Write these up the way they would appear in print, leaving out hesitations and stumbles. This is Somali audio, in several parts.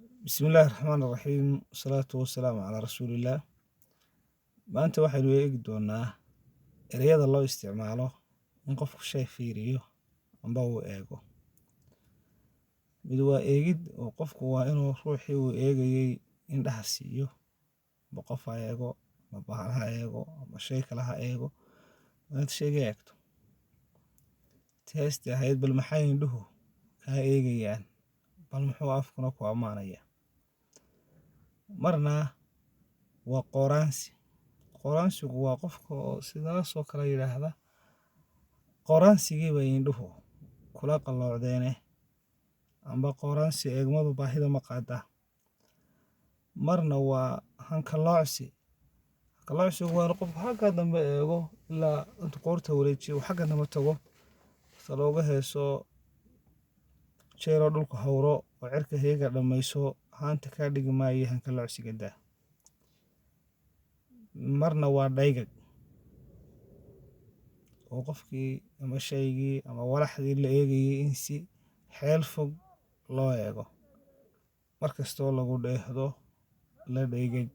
Bismillahi Raxmaani Raxiim. Wasalaatu wasalaamu calaa rasuulillaah. Maanta waxaynu eegi doonaa ereyada loo isticmaalo in qofku shay fiiriyo amba uu eego. Mid waa eegid oo qofku waa inuu ruuxii uu eegayay indhaha siiyo, amba qof ha eego, amba bahal ha eego, amba shay kale ha eego, inaad shayga eegto. Heestii ahayd bal maxay indhuhu kaa eegayaan, bal muxuu afkuna ku ammaanayaa. Marna waa qoraansi. Qoraansigu waa qofka oo sidaasoo kale yidhaahda qoraansigii bay indhuhu kula qalloocdeene, amba qoraansi eegmadu baahida ma qaada. Marna waa hanqaloocsi. Hanqaloocsigu waa qofku xagga dambe eego ilaa intu qoorta wareejiyo xagga dambe tago looga heeso jeero dhulka hawro oo cirka heega dhammayso haanta ka dhigi maayo hanqaloocsiga daa. Marna waa dhaygag oo qofkii ama shaygii ama walaxdii la eegayay in si xeel fog loo eego. Markastoo lagu dheehdo la dhaygag.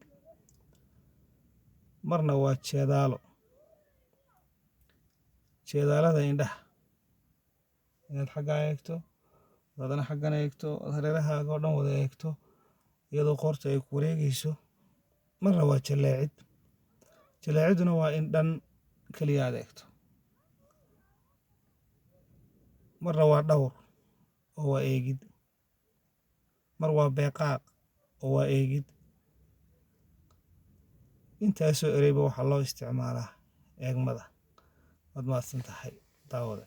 Marna waa jeedaalo. Jeedaalada indhaha inaad xagga eegto, wadana xaggan eegto, hareerahaaga oo dhan wada eegto iyadoo qoorta ay ku wareegayso. Marna waa jaleecid. Jaleeciduna waa in dhan kaliya aad eegto. Marna waa dhawr oo waa eegid. Mar waa beeqaaq oo waa eegid. Intaasoo ereyba waxaa loo isticmaalaa eegmada. Waad mahadsantahay daawada.